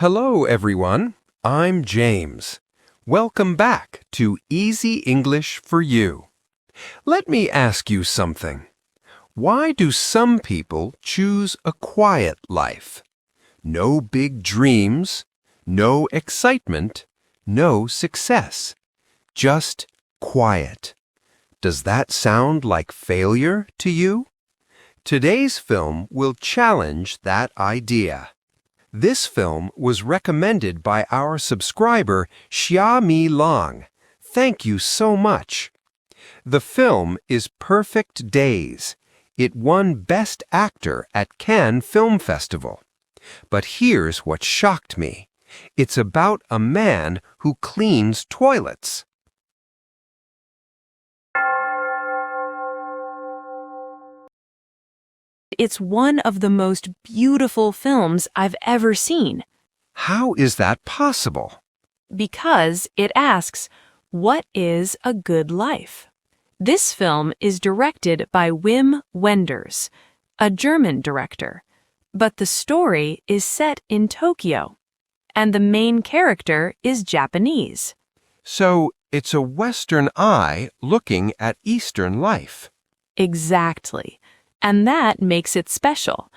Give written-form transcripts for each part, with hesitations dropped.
Hello, everyone. I'm James. Welcome back to Easy English for You. Let me ask you something. Why do some people choose a quiet life? No big dreams, no excitement, no success. Just quiet. Does that sound like failure to you? Today's film will challenge that idea. This film was recommended by our subscriber Xia Mi Long. Thank you so much. The film is Perfect Days. It won Best Actor at Cannes Film Festival. But here's what shocked me. It's about a man who cleans toilets. It's one of the most beautiful films I've ever seen. How is that possible? Because it asks, what is a good life? This film is directed by Wim Wenders, a German director, but the story is set in Tokyo, and the main character is Japanese. So it's a Western eye looking at Eastern life. Exactly. And that makes it special.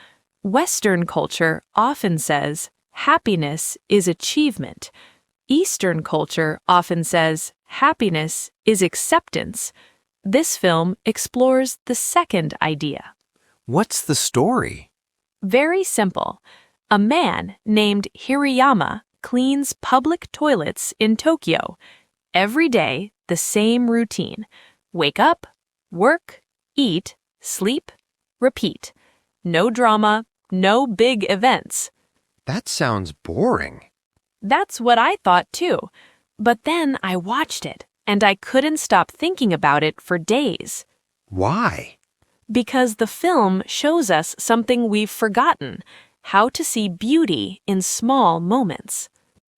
Western culture often says happiness is achievement. Eastern culture often says happiness is acceptance. This film explores the second idea. What's the story? Very simple. A man named Hirayama cleans public toilets in Tokyo. Every day, the same routine. Wake up, work, eat, sleep, repeat. No drama, no big events. That sounds boring. That's what I thought too. But then I watched it, and I couldn't stop thinking about it for days. Why? Because the film shows us something we've forgotten, how to see beauty in small moments.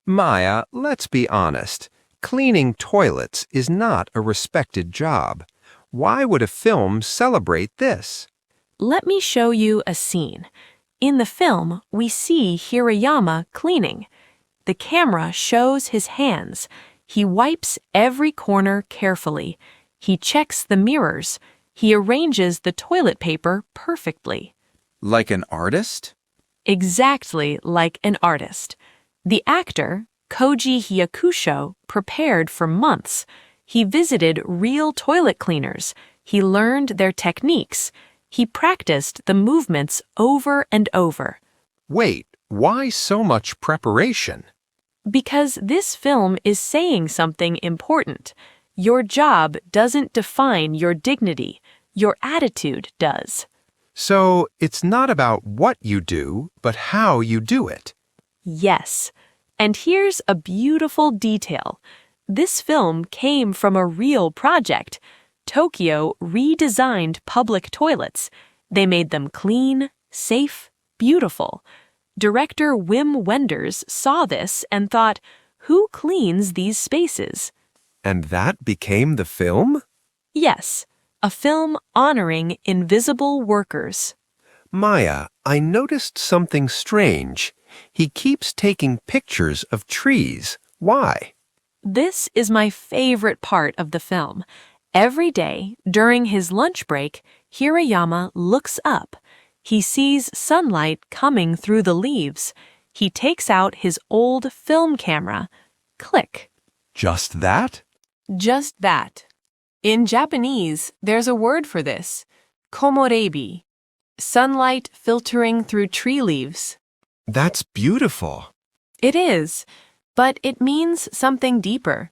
Maya, let's be honest. Cleaning toilets is not a respected job. Why would a film celebrate this? Let me show you a scene. In the film, we see Hirayama cleaning. The camera shows his hands. He wipes every corner carefully. He checks the mirrors. He arranges the toilet paper perfectly. Like an artist? Exactly like an artist. The actor, Koji Hyakusho, prepared for months. He visited real toilet cleaners. He learned their techniques. He practiced the movements over and over. Wait, why so much preparation? Because this film is saying something important. Your job doesn't define your dignity. Your attitude does. So it's not about what you do, but how you do it. Yes. And here's a beautiful detail. This film came from a real project. Tokyo redesigned public toilets. They made them clean, safe, beautiful. Director Wim Wenders saw this and thought, who cleans these spaces? And that became the film? Yes, a film honoring invisible workers. Maya, I noticed something strange. He keeps taking pictures of trees. Why? This is my favorite part of the film. Every day, during his lunch break, Hirayama looks up. He sees sunlight coming through the leaves. He takes out his old film camera. Click. Just that? Just that. In Japanese, there's a word for this. Komorebi. Sunlight filtering through tree leaves. That's beautiful. It is, but it means something deeper.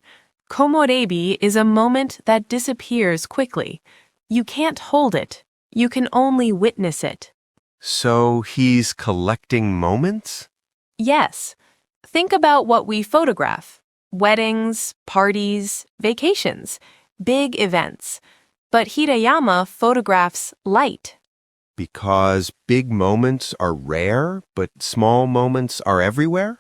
Komorebi is a moment that disappears quickly. You can't hold it. You can only witness it. So he's collecting moments? Yes. Think about what we photograph. Weddings, parties, vacations, big events. But Hirayama photographs light. Because big moments are rare, but small moments are everywhere?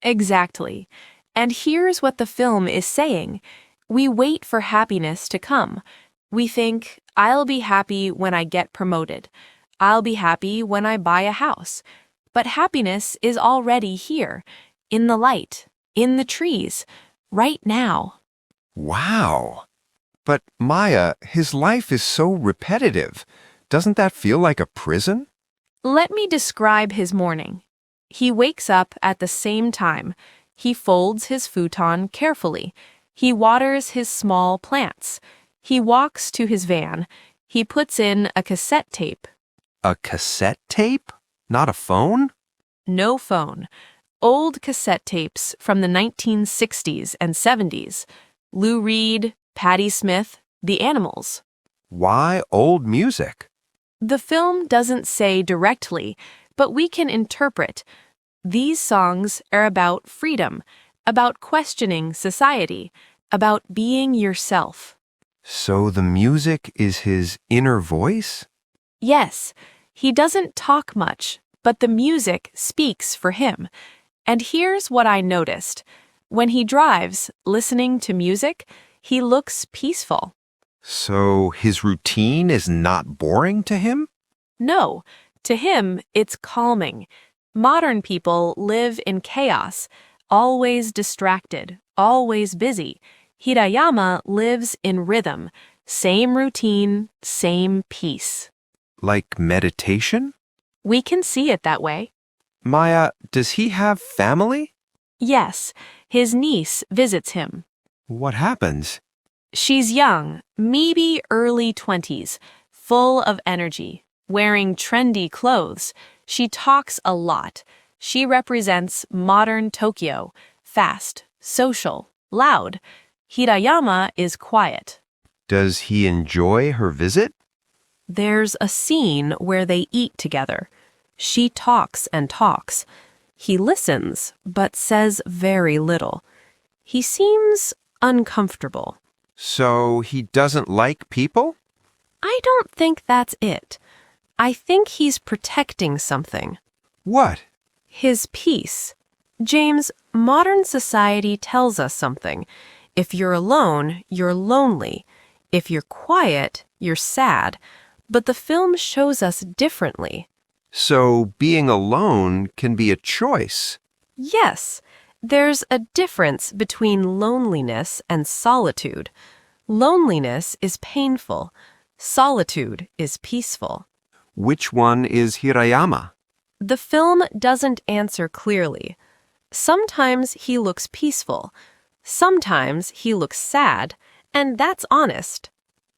Exactly. And here's what the film is saying. We wait for happiness to come. We think, I'll be happy when I get promoted. I'll be happy when I buy a house. But happiness is already here. in the light, in the trees, right now. Wow. But Maya, his life is so repetitive. Doesn't that feel like a prison? Let me describe his morning. He wakes up at the same time. He folds his futon carefully. He waters his small plants. He walks to his van. He puts in a cassette tape. A cassette tape? Not a phone? No phone. Old cassette tapes from the 1960s and 70s. Lou Reed, Patti Smith, The Animals. Why old music? The film doesn't say directly, but we can interpret. These songs are about freedom, about questioning society, about being yourself. So the music is his inner voice? Yes, he doesn't talk much, but the music speaks for him. And here's what I noticed. When he drives, listening to music, he looks peaceful. So his routine is not boring to him? No, to him, it's calming. Modern people live in chaos, always distracted, always busy. Hirayama lives in rhythm, same routine, same peace. Like meditation? We can see it that way. Maya, does he have family? Yes, his niece visits him. What happens? She's young, maybe early 20s, full of energy, wearing trendy clothes. She talks a lot. She represents modern Tokyo, fast, social, loud. Hirayama is quiet. Does he enjoy her visit? There's a scene where they eat together. She talks and talks. He listens, but says very little. He seems uncomfortable. So he doesn't like people? I don't think that's it. I think he's protecting something. What? His peace. James, modern society tells us something. If you're alone, you're lonely. If you're quiet, you're sad. But the film shows us differently. So being alone can be a choice. Yes, there's a difference between loneliness and solitude. Loneliness is painful. Solitude is peaceful. Which one is Hirayama? The film doesn't answer clearly. Sometimes he looks peaceful. Sometimes he looks sad, and that's honest.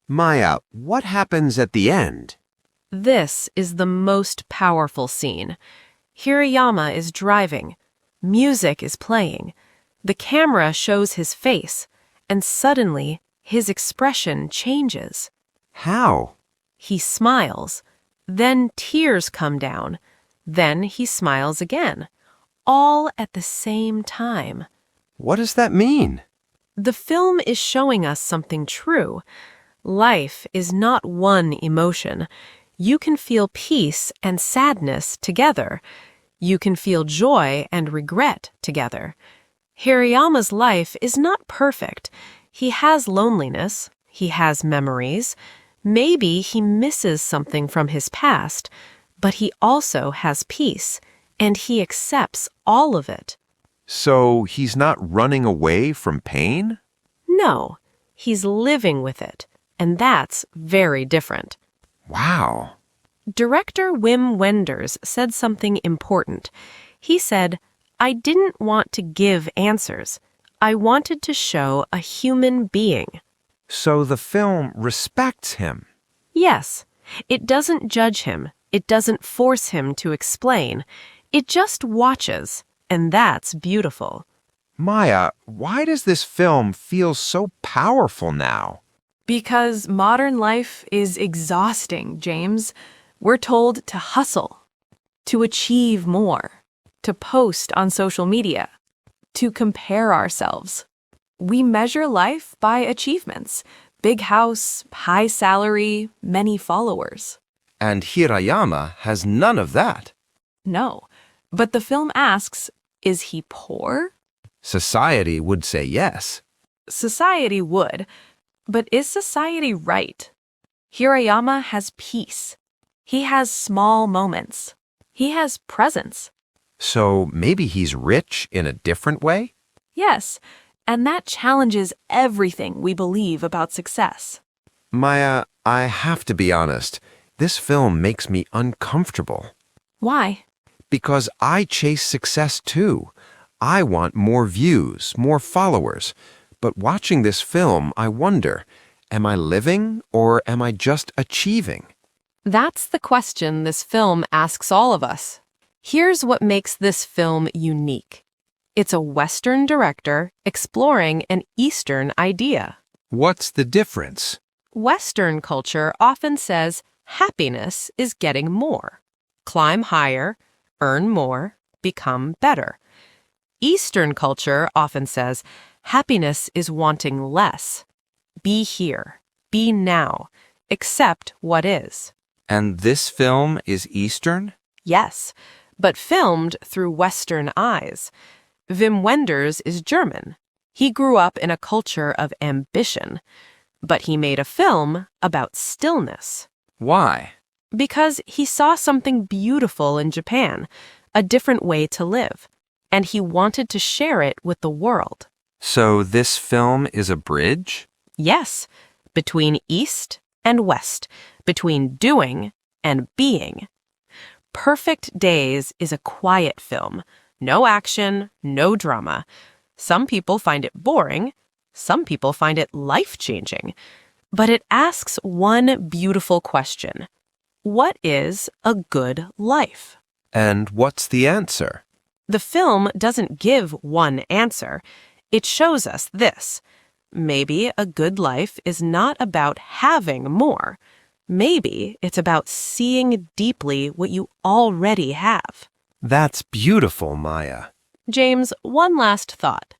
Maya, what happens at the end? This is the most powerful scene. Hirayama is driving. Music is playing. The camera shows his face, and suddenly his expression changes. How? He smiles. Then tears come down. Then he smiles again. All at the same time. What does that mean? The film is showing us something true. Life is not one emotion. You can feel peace and sadness together. You can feel joy and regret together. Hirayama's life is not perfect. He has loneliness. He has memories. Maybe he misses something from his past, but he also has peace, and he accepts all of it. So he's not running away from pain? No, he's living with it, and that's very different. Wow. Director Wim Wenders said something important. He said, "I didn't want to give answers. I wanted to show a human being." So the film respects him. Yes, it doesn't judge him. It doesn't force him to explain. It just watches, and that's beautiful. Maya, why does this film feel so powerful now? Because modern life is exhausting, James. We're told to hustle, to achieve more, to post on social media, to compare ourselves. We measure life by achievements: big house, high salary, many followers. And Hirayama has none of that. No, but the film asks, is he poor? Society would say yes. Society would, but is society right? Hirayama has peace. He has small moments. He has presence. So maybe he's rich in a different way? Yes, and that challenges everything we believe about success. Maya, I have to be honest. This film makes me uncomfortable. Why? Because I chase success too. I want more views, more followers. But watching this film, I wonder, am I living or am I just achieving? That's the question this film asks all of us. Here's what makes this film unique. It's a Western director exploring an Eastern idea. What's the difference? Western culture often says happiness is getting more. Climb higher, earn more, become better. Eastern culture often says happiness is wanting less. Be here, be now, accept what is. And this film is Eastern? Yes, but filmed through Western eyes. Wim Wenders is German. He grew up in a culture of ambition, but he made a film about stillness. Why? Because he saw something beautiful in Japan, a different way to live, and he wanted to share it with the world. So this film is a bridge? Yes, between East and West, between doing and being. Perfect Days is a quiet film. No action, no drama. Some people find it boring. Some people find it life-changing. But it asks one beautiful question. What is a good life? And what's the answer? The film doesn't give one answer. It shows us this. Maybe a good life is not about having more. Maybe it's about seeing deeply what you already have. That's beautiful, Maya. James, one last thought.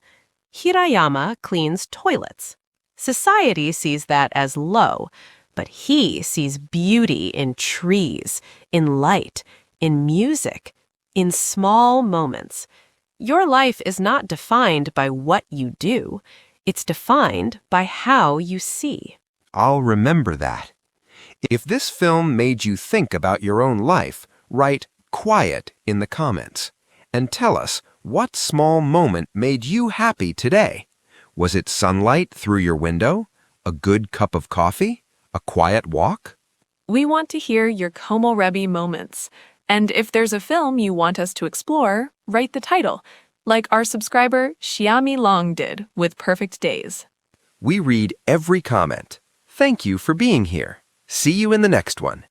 Hirayama cleans toilets. Society sees that as low, but he sees beauty in trees, in light, in music, in small moments. Your life is not defined by what you do. It's defined by how you see. I'll remember that. If this film made you think about your own life, write quiet in the comments and tell us what small moment made you happy today. Was it sunlight through your window? A good cup of coffee? A quiet walk? We want to hear your Komorebi moments. And if there's a film you want us to explore, write the title, like our subscriber Xiami Long did with Perfect Days. We read every comment. Thank you for being here. See you in the next one.